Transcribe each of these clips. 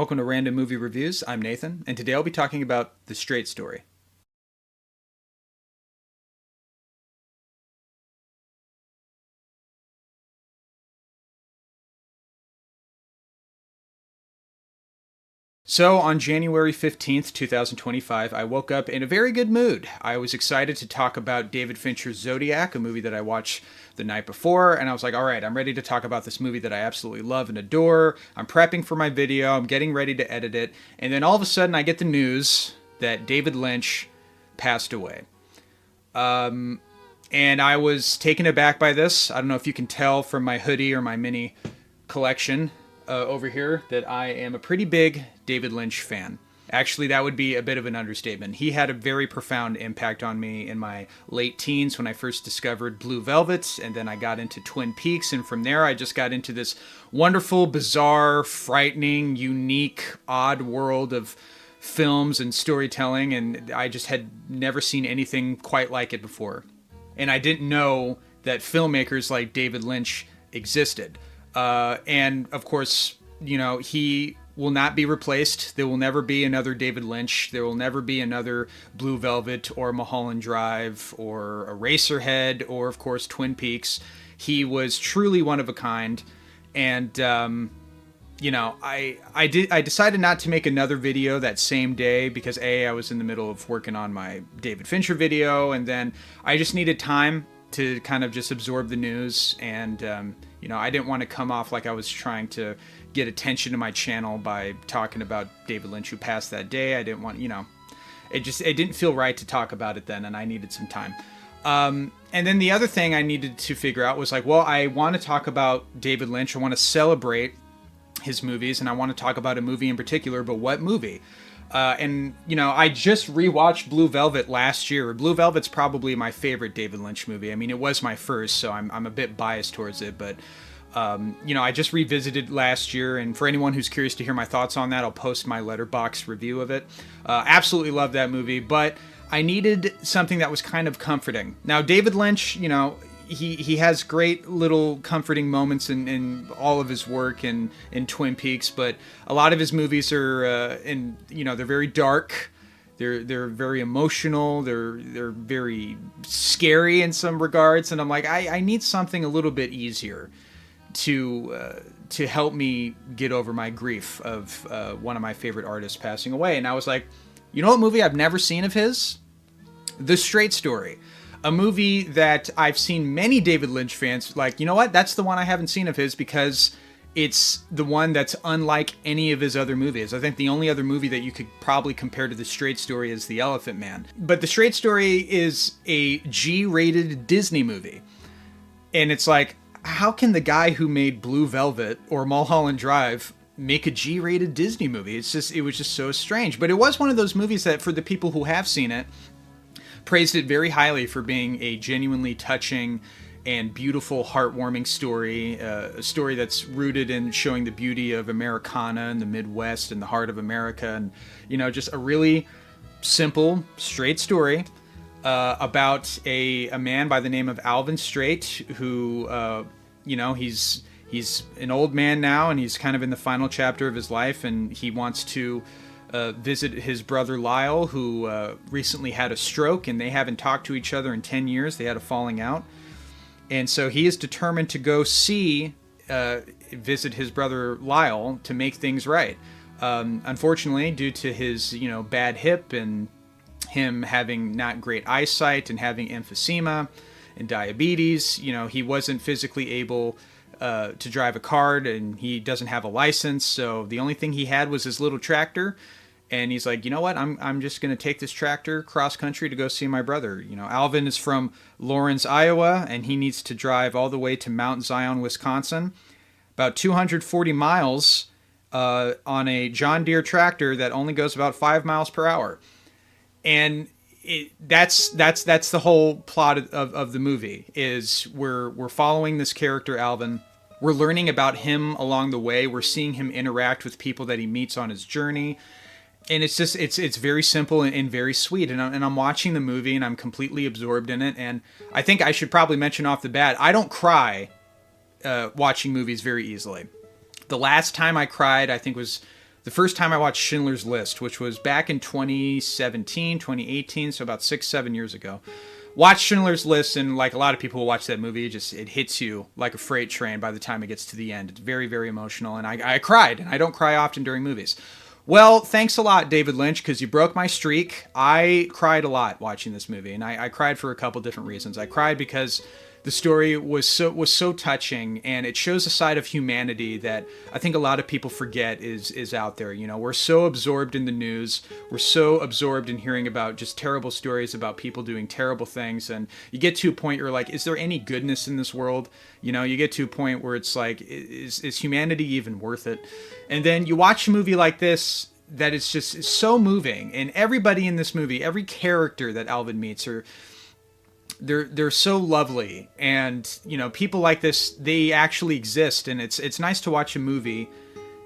Welcome to Random Movie Reviews. I'm Nathan, and today I'll be talking about The Straight Story. So, on January 15th, 2025, I woke up in a very good mood. I was excited to talk about David Fincher's Zodiac, a movie that I watched the night before, and I was like, all right, I'm ready to talk about this movie that I absolutely love and adore. I'm prepping for my video, I'm getting ready to edit it, and then all of a sudden I get the news that David Lynch passed away. And I was taken aback by this. I don't know if you can tell from my hoodie or my mini collection over here that I am a pretty big David Lynch fan. Actually, that would be a bit of an understatement. He had a very profound impact on me in my late teens when I first discovered Blue Velvet, and then I got into Twin Peaks, and from there I just got into this wonderful, bizarre, frightening, unique, odd world of films and storytelling, and I just had never seen anything quite like it before. And I didn't know that filmmakers like David Lynch existed. And of course, he will not be replaced. There will never be another David Lynch. There will never be another Blue Velvet or Mulholland Drive or Eraserhead or, of course, Twin Peaks. He was truly one of a kind. And, I decided not to make another video that same day because I was in the middle of working on my David Fincher video, and then I just needed time to kind of just absorb the news, and I didn't want to come off like I was trying to get attention to my channel by talking about David Lynch who passed that day. I didn't want, it didn't feel right to talk about it then, and I needed some time. And then the other thing I needed to figure out was like, well, I want to talk about David Lynch. I want to celebrate his movies, and I want to talk about a movie in particular, but what movie? I just rewatched Blue Velvet last year. Blue Velvet's probably my favorite David Lynch movie. I mean, it was my first, so I'm a bit biased towards it, but I just revisited last year, and for anyone who's curious to hear my thoughts on that, I'll post my Letterboxd review of it. Absolutely love that movie, but I needed something that was kind of comforting. Now, David Lynch, he has great little comforting moments in all of his work and in Twin Peaks, but a lot of his movies are they're very dark. They're very emotional. They're very scary in some regards, and I'm like, I need something a little bit easier to help me get over my grief of one of my favorite artists passing away. And I was like, you know what movie I've never seen of his? The Straight Story. A movie that I've seen many David Lynch fans like, you know what? That's the one I haven't seen of his because it's the one that's unlike any of his other movies. I think the only other movie that you could probably compare to The Straight Story is The Elephant Man. But The Straight Story is a G-rated Disney movie. And it's like, how can the guy who made Blue Velvet or Mulholland Drive make a G-rated Disney movie? It was just so strange. But it was one of those movies that for the people who have seen it, praised it very highly for being a genuinely touching and beautiful, heartwarming story, a story that's rooted in showing the beauty of Americana and the Midwest and the heart of America, and just a really simple, straight story about a man by the name of Alvin Straight, who he's an old man now, and he's kind of in the final chapter of his life, and he wants to visit his brother Lyle, who recently had a stroke, and they haven't talked to each other in 10 years. They had a falling out. And so he is determined to go visit his brother Lyle to make things right. Unfortunately, due to his, bad hip and him having not great eyesight and having emphysema and diabetes, he wasn't physically able to drive a car, and he doesn't have a license. So the only thing he had was his little tractor. And he's like, you know what? I'm just going to take this tractor cross country to go see my brother. Alvin is from Lawrence, Iowa, and he needs to drive all the way to Mount Zion, Wisconsin, about 240 miles on a John Deere tractor that only goes about 5 miles per hour. And that's the whole plot of the movie. Is we're following this character Alvin. We're learning about him along the way. We're seeing him interact with people that he meets on his journey. And it's just, it's very simple and very sweet. And I'm watching the movie and I'm completely absorbed in it. And I think I should probably mention off the bat, I don't cry watching movies very easily. The last time I cried, I think was the first time I watched Schindler's List, which was back in 2017, 2018, so about 6-7 years ago. Watch Schindler's List, and like a lot of people who watch that movie, it hits you like a freight train by the time it gets to the end. It's very, very emotional, and I cried, and I don't cry often during movies. Well, thanks a lot, David Lynch, because you broke my streak. I cried a lot watching this movie, and I cried for a couple different reasons. I cried because the story was so touching, and it shows a side of humanity that I think a lot of people forget is out there. You know, we're so absorbed in the news, we're so absorbed in hearing about just terrible stories about people doing terrible things, and you get to a point where you're like, is there any goodness in this world? You know, you get to a point where it's like, is humanity even worth it? And then you watch a movie like this that is just so moving, and everybody in this movie, every character that Alvin meets they're so lovely, and you know, people like this, they actually exist, and it's nice to watch a movie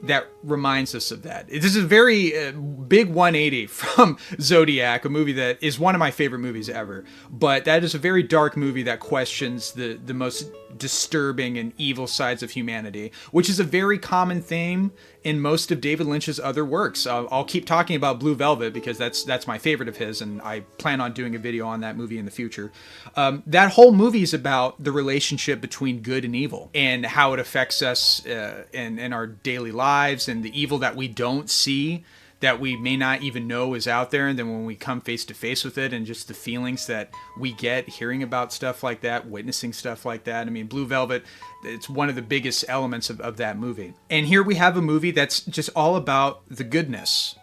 that reminds us of that. This is a very big 180 from Zodiac, a movie that is one of my favorite movies ever, but that is a very dark movie that questions the most disturbing and evil sides of humanity, which is a very common theme in most of David Lynch's other works. I'll keep talking about Blue Velvet because that's my favorite of his, and I plan on doing a video on that movie in the future. That whole movie is about the relationship between good and evil, and how it affects us in our daily lives, and the evil that we don't see, that we may not even know is out there, and then when we come face to face with it, and just the feelings that we get hearing about stuff like that, witnessing stuff like that. I mean, Blue Velvet, it's one of the biggest elements of that movie. And here we have a movie that's just all about the goodness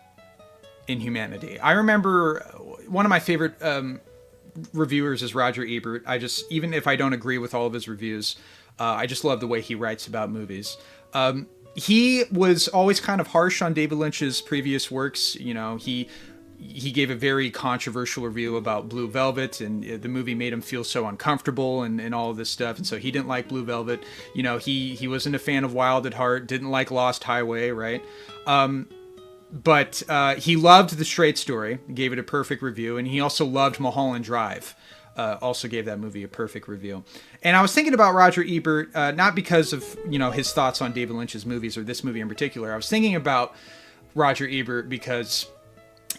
in humanity. I remember one of my favorite reviewers is Roger Ebert. Even if I don't agree with all of his reviews, I just love the way he writes about movies. He was always kind of harsh on David Lynch's previous works. You know, he gave a very controversial review about Blue Velvet, and the movie made him feel so uncomfortable and all of this stuff, and so he didn't like Blue Velvet. You know, he wasn't a fan of Wild at Heart, didn't like Lost Highway, right? But he loved The Straight Story, gave it a perfect review, and he also loved Mulholland Drive. Also gave that movie a perfect review. And I was thinking about Roger Ebert, not because of, you know, his thoughts on David Lynch's movies or this movie in particular. I was thinking about Roger Ebert because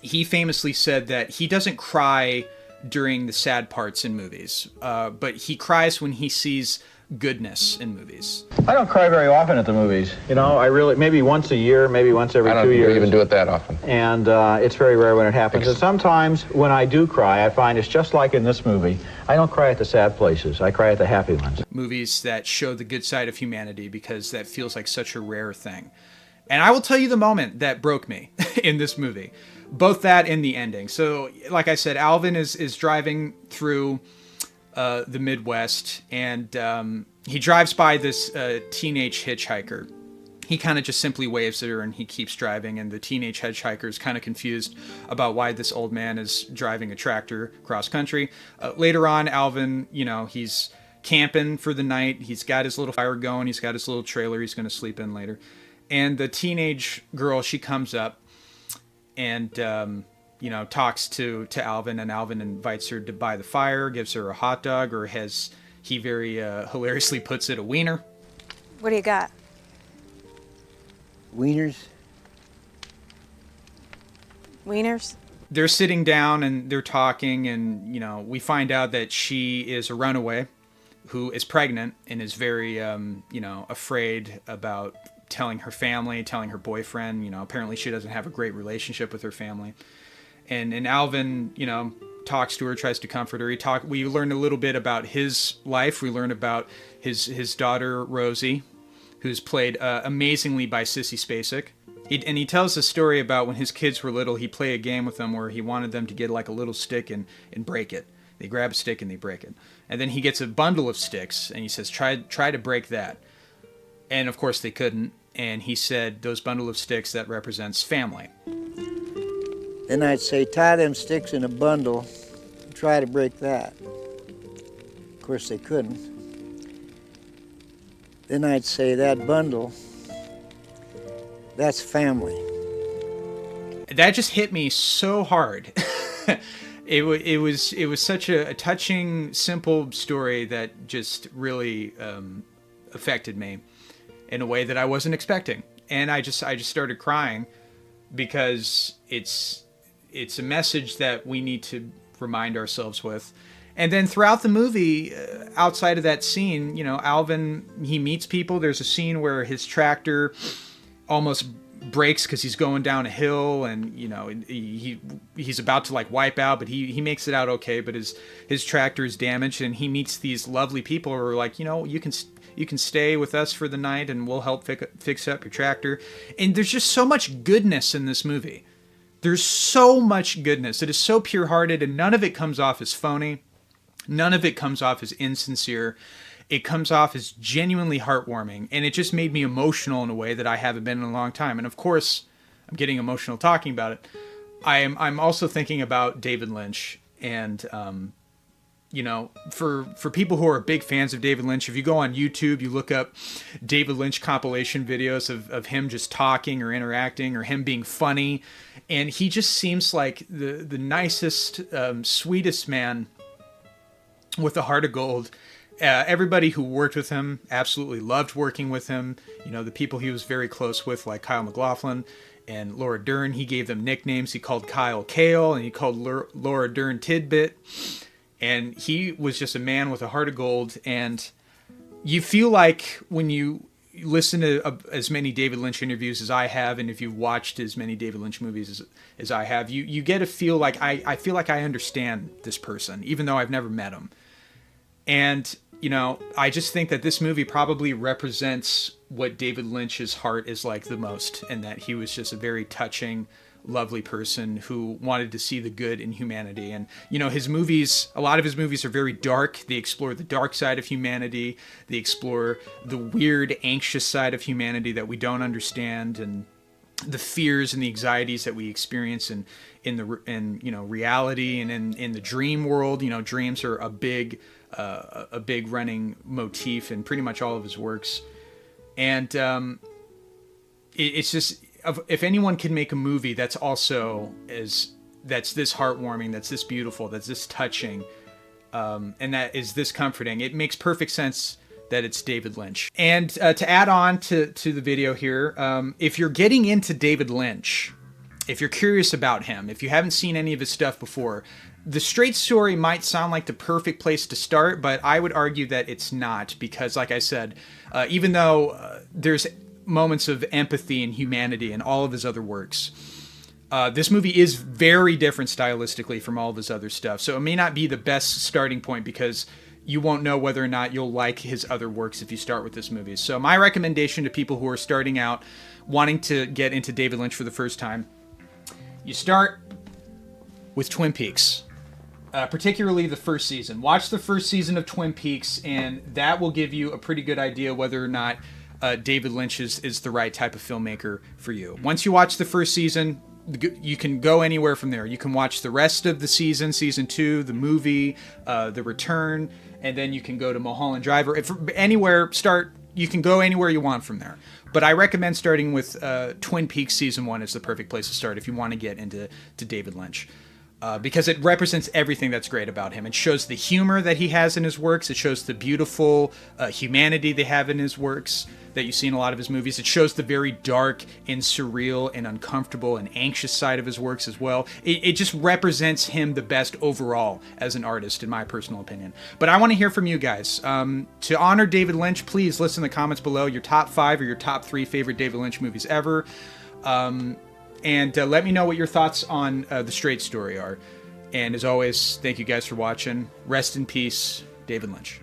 he famously said that he doesn't cry during the sad parts in movies, but he cries when he sees goodness in movies. I don't cry very often at the movies. You know, I really, maybe once a year, maybe once every 2 years. I don't even do it that often. And it's very rare when it happens. And sometimes when I do cry, I find it's just like in this movie. I don't cry at the sad places. I cry at the happy ones. Movies that show the good side of humanity, because that feels like such a rare thing. And I will tell you the moment that broke me in this movie. Both that and the ending. So, like I said, Alvin is driving through the Midwest, and he drives by this teenage hitchhiker. He kind of just simply waves at her, and he keeps driving, and the teenage hitchhiker is kind of confused about why this old man is driving a tractor cross country. Later on, Alvin, you know, he's camping for the night. He's got his little fire going. He's got his little trailer he's going to sleep in later. And the teenage girl, she comes up and you know, talks to Alvin, and Alvin invites her to buy the fire, gives her a hot dog, or as he very hilariously puts it, a wiener. What do you got? Wieners. Wieners? They're sitting down and they're talking, and, you know, we find out that she is a runaway who is pregnant and is very, you know, afraid about telling her family, telling her boyfriend. You know, apparently she doesn't have a great relationship with her family. And Alvin, you know, talks to her, tries to comfort her. We learn a little bit about his life. We learn about his daughter, Rosie, who's played amazingly by Sissy Spacek. And he tells a story about when his kids were little, he played a game with them where he wanted them to get like a little stick and break it. They grab a stick and they break it. And then he gets a bundle of sticks and he says, try to break that. And of course they couldn't. And he said, those bundle of sticks, that represents family. Then I'd say, tie them sticks in a bundle and try to break that. Of course, they couldn't. Then I'd say, that bundle, that's family. That just hit me so hard. It was such a touching, simple story that just really affected me in a way that I wasn't expecting. And I just started crying because it's a message that we need to remind ourselves with. And then throughout the movie, outside of that scene, you know, Alvin, he meets people. There's a scene where his tractor almost breaks because he's going down a hill, and you know he's about to like wipe out, but he makes it out okay. But his tractor is damaged, and he meets these lovely people who are like, you know, you can stay with us for the night, and we'll help fix up your tractor. And there's just so much goodness in this movie. There's so much goodness. It is so pure-hearted, and none of it comes off as phony. None of it comes off as insincere. It comes off as genuinely heartwarming, and it just made me emotional in a way that I haven't been in a long time. And of course, I'm getting emotional talking about it. I'm also thinking about David Lynch, and you know, for people who are big fans of David Lynch, if you go on YouTube, you look up David Lynch compilation videos of him just talking or interacting or him being funny, and he just seems like the nicest, sweetest man with a heart of gold. Everybody who worked with him absolutely loved working with him. You know, the people he was very close with, like Kyle MacLachlan and Laura Dern, he gave them nicknames. He called Kyle Kale, and he called Laura Dern Tidbit. And he was just a man with a heart of gold. And you feel like when you listen to as many David Lynch interviews as I have, and if you've watched as many David Lynch movies as I have, you get to feel like I feel like I understand this person, even though I've never met him. And you know, I just think that this movie probably represents what David Lynch's heart is like the most, and that he was just a very touching, lovely person who wanted to see the good in humanity. And, you know, his movies, a lot of his movies are very dark. They explore the dark side of humanity. They explore the weird, anxious side of humanity that we don't understand, and the fears and the anxieties that we experience in you know, reality and in the dream world. You know, dreams are a big running motif in pretty much all of his works. And it's just, if anyone can make a movie that's also that's this heartwarming, that's this beautiful, that's this touching, and that is this comforting, it makes perfect sense that it's David Lynch. And to add on to the video here, if you're getting into David Lynch, if you're curious about him, if you haven't seen any of his stuff before, The Straight Story might sound like the perfect place to start, but I would argue that it's not, because like I said, even though there's moments of empathy and humanity in all of his other works, this movie is very different stylistically from all of his other stuff. So it may not be the best starting point, because you won't know whether or not you'll like his other works if you start with this movie. So my recommendation to people who are starting out, wanting to get into David Lynch for the first time, you start with Twin Peaks. Particularly the first season. Watch the first season of Twin Peaks, and that will give you a pretty good idea whether or not David Lynch is the right type of filmmaker for you. Once you watch the first season, you can go anywhere from there. You can watch the rest of the season 2, the movie, The Return, and then you can go to Mulholland Drive. If anywhere, you can go anywhere you want from there. But I recommend starting with Twin Peaks season 1 is the perfect place to start if you want to get into David Lynch. Because it represents everything that's great about him. It shows the humor that he has in his works. It shows the beautiful humanity they have in his works that you see in a lot of his movies. It shows the very dark and surreal and uncomfortable and anxious side of his works as well. It just represents him the best overall as an artist, in my personal opinion. But I want to hear from you guys. To honor David Lynch, please list in the comments below your top 5 or your top 3 favorite David Lynch movies ever. And let me know what your thoughts on The Straight Story are. And as always, thank you guys for watching. Rest in peace, David Lynch.